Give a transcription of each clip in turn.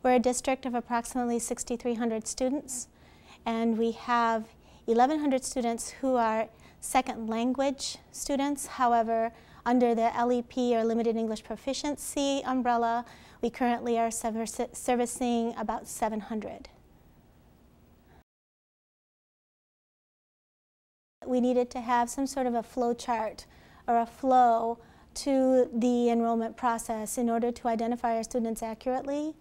We're a district of approximately 6,300 students, and we have 1,100 students who are second language students. However, under the LEP, or Limited English Proficiency umbrella, we currently are servicing about 700. We needed to have some sort of a flow chart or a flow to the enrollment process in order to identify our students accurately,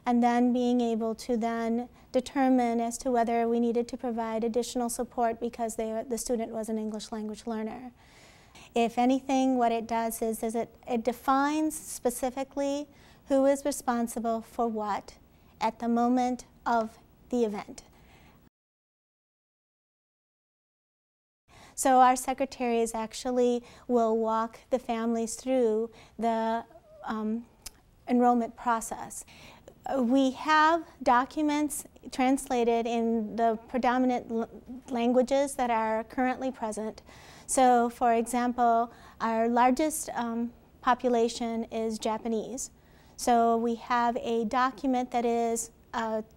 and then being able to then determine as to whether we needed to provide additional support because the student was an English language learner. If anything, what it does is it defines specifically who is responsible for what at the moment of the event. So our secretaries actually will walk the families through the enrollment process. We have documents translated in the predominant languages that are currently present. So, for example, our largest population is Japanese. So we have a document that is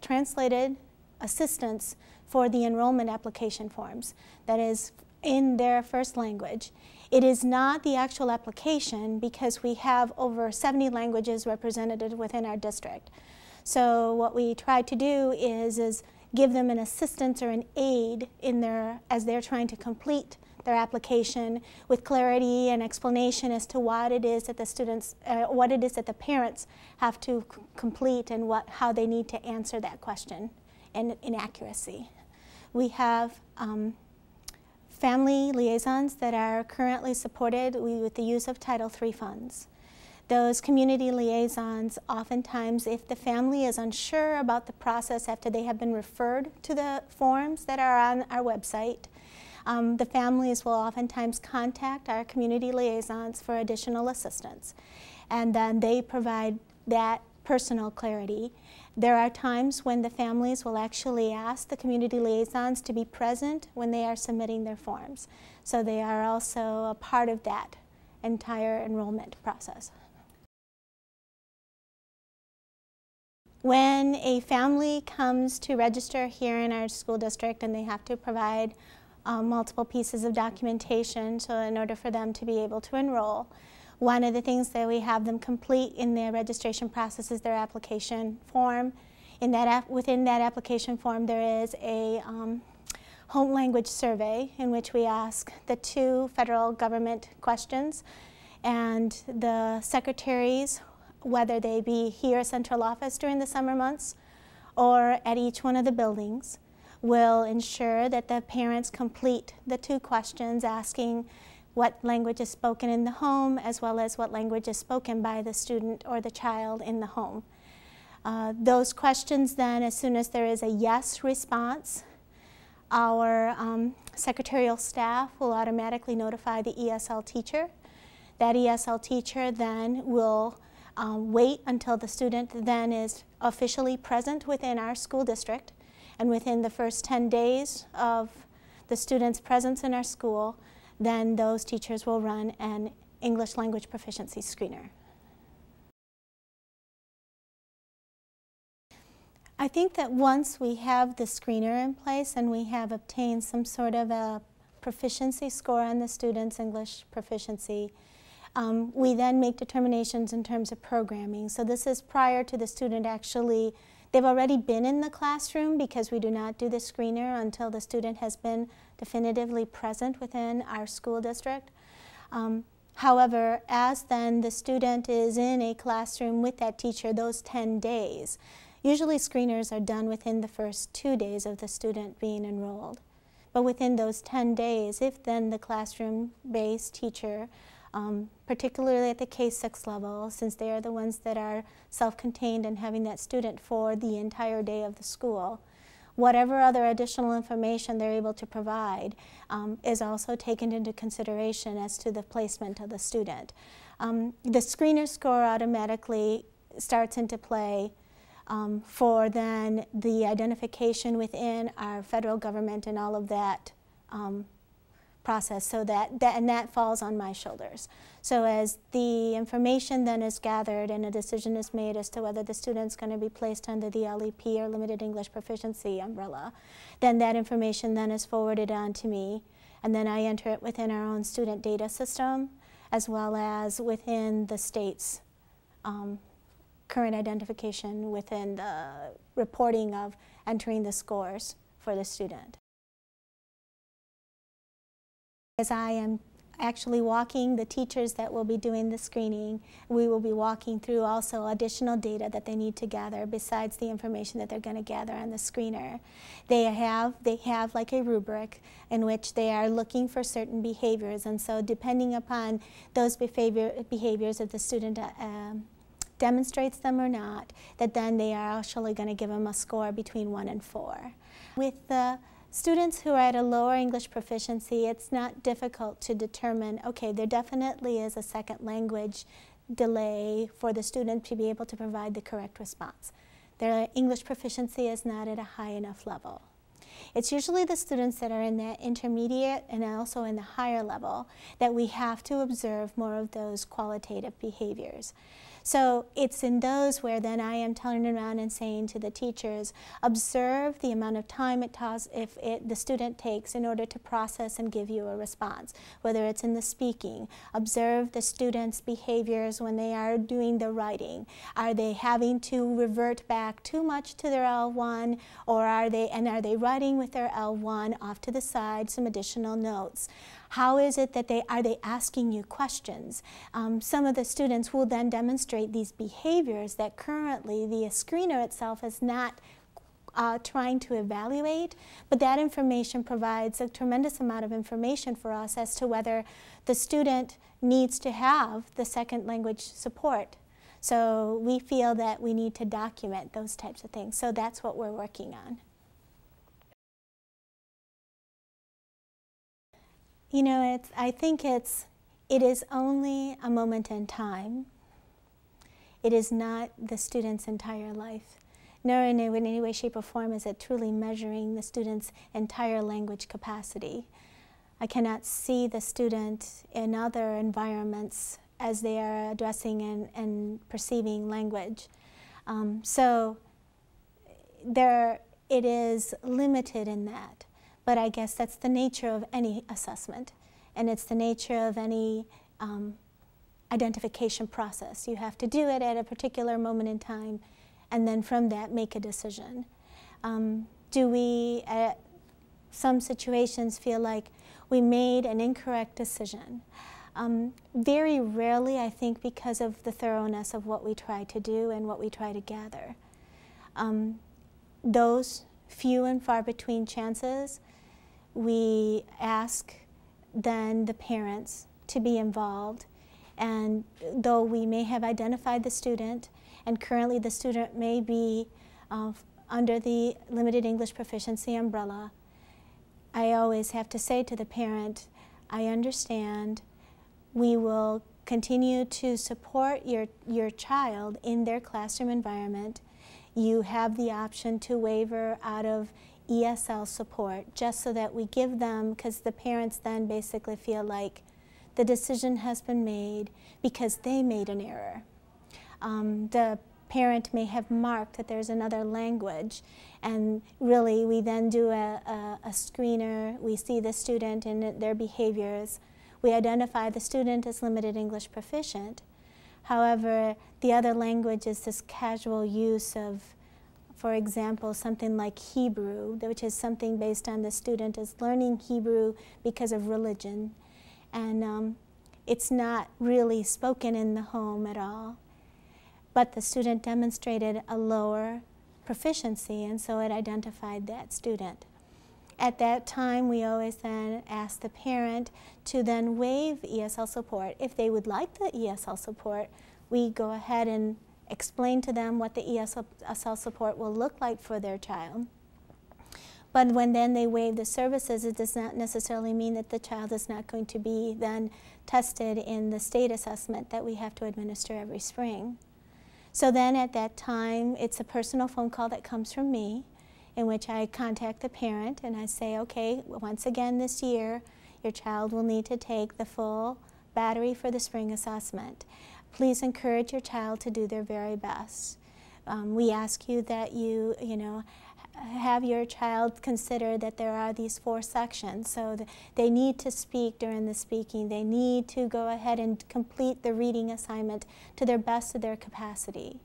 translated assistance for the enrollment application forms that is in their first language. It is not the actual application because we have over 70 languages represented within our district. So what we try to do is give them an assistance or an aid in as they're trying to complete their application with clarity and explanation as to what it is that the students, what it is that the parents have to complete and how they need to answer that question in accuracy. We have family liaisons that are currently supported with the use of Title III funds. Those community liaisons, oftentimes, if the family is unsure about the process after they have been referred to the forms that are on our website, the families will oftentimes contact our community liaisons for additional assistance, and then they provide that personal clarity. There are times when the families will actually ask the community liaisons to be present when they are submitting their forms, so they are also a part of that entire enrollment process. When a family comes to register here in our school district and they have to provide multiple pieces of documentation so in order for them to be able to enroll, one of the things that we have them complete in their registration process is their application form. Within that application form there is a home language survey in which we ask the 2 federal government questions, and the secretaries, whether they be here at central office during the summer months or at each one of the buildings, will ensure that the parents complete the 2 questions asking what language is spoken in the home as well as what language is spoken by the student or the child in the home. Those questions then, as soon as there is a yes response, our secretarial staff will automatically notify the ESL teacher. That ESL teacher then will wait until the student then is officially present within our school district, and within the first 10 days of the student's presence in our school, then those teachers will run an English language proficiency screener. I think that once we have the screener in place and we have obtained some sort of a proficiency score on the student's English proficiency, we then make determinations in terms of programming. So this is prior to the student actually, they've already been in the classroom because we do not do the screener until the student has been definitively present within our school district. However, as then the student is in a classroom with that teacher those 10 days, usually screeners are done within the first 2 days of the student being enrolled. But within those 10 days, if then the classroom-based teacher, particularly at the K-6 level, since they are the ones that are self-contained and having that student for the entire day of the school, whatever other additional information they're able to provide is also taken into consideration as to the placement of the student. The screener score automatically starts into play for then the identification within our federal government and all of that process, so that falls on my shoulders. So as the information then is gathered and a decision is made as to whether the student's going to be placed under the LEP or Limited English Proficiency umbrella, then that information then is forwarded on to me, and then I enter it within our own student data system as well as within the state's current identification within the reporting of entering the scores for the student. As I am actually walking the teachers that will be doing the screening, we will be walking through also additional data that they need to gather besides the information that they're going to gather on the screener. They have like a rubric in which they are looking for certain behaviors, and so depending upon those behaviors if the student demonstrates them or not, that then they are actually going to give them a score between 1 and 4. With the students who are at a lower English proficiency, it's not difficult to determine, okay, there definitely is a second language delay for the student to be able to provide the correct response. Their English proficiency is not at a high enough level. It's usually the students that are in that intermediate and also in the higher level that we have to observe more of those qualitative behaviors. So it's in those where then I am turning around and saying to the teachers, observe the amount of time the student takes in order to process and give you a response, whether it's in the speaking. Observe the students' behaviors when they are doing the writing. Are they having to revert back too much to their L1, or are they writing with their L1 off to the side, some additional notes? How is it that are they asking you questions? Some of the students will then demonstrate these behaviors that currently the screener itself is not trying to evaluate, but that information provides a tremendous amount of information for us as to whether the student needs to have the second language support. So we feel that we need to document those types of things. So that's what we're working on. You know, I think it is only a moment in time. It is not the student's entire life. Nor in any way, shape, or form is it truly measuring the student's entire language capacity. I cannot see the student in other environments as they are addressing and perceiving language. So it is limited in that. But I guess that's the nature of any assessment, and it's the nature of any identification process. You have to do it at a particular moment in time, and then from that make a decision. Do we, at some situations, feel like we made an incorrect decision? Very rarely, I think, because of the thoroughness of what we try to do and what we try to gather. Those few and far between chances, we ask then the parents to be involved, and though we may have identified the student, and currently the student may be under the Limited English Proficiency umbrella, I always have to say to the parent, I understand, we will continue to support your child in their classroom environment. You have the option to waiver out of ESL support, just so that we give them, because the parents then basically feel like the decision has been made because they made an error. The parent may have marked that there's another language, and really we then do a screener. We see the student and their behaviors. We identify the student as Limited English Proficient. However, the other language is this casual use of, for example, something like Hebrew, which is something based on the student is learning Hebrew because of religion. And it's not really spoken in the home at all. But the student demonstrated a lower proficiency, and so it identified that student. At that time, we always then ask the parent to then waive ESL support. If they would like the ESL support, we go ahead and explain to them what the ESL support will look like for their child. But when then they waive the services, it does not necessarily mean that the child is not going to be then tested in the state assessment that we have to administer every spring. So then at that time, it's a personal phone call that comes from me, in which I contact the parent and I say, okay, once again this year, your child will need to take the full battery for the spring assessment. Please encourage your child to do their very best. We ask you that you have your child consider that there are these 4 sections, so that they need to speak during the speaking. They need to go ahead and complete the reading assignment to their best of their capacity.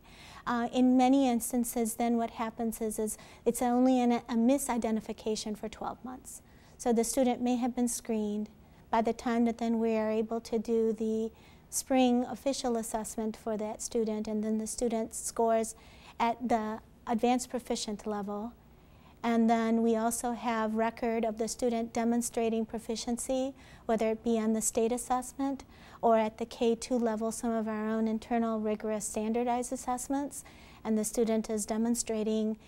In many instances, then what happens is it's only a misidentification for 12 months. So the student may have been screened. By the time that then we are able to do the spring official assessment for that student, and then the student scores at the advanced proficient level. And then we also have record of the student demonstrating proficiency, whether it be on the state assessment or at the K2 level, some of our own internal rigorous standardized assessments. And the student is demonstrating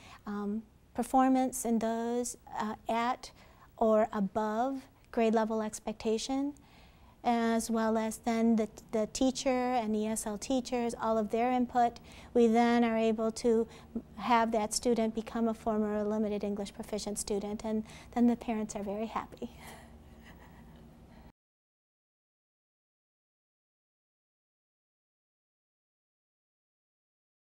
performance in those at or above grade level expectation, as well as then the teacher and ESL teachers, all of their input. We then are able to have that student become a former limited English proficient student, and then the parents are very happy.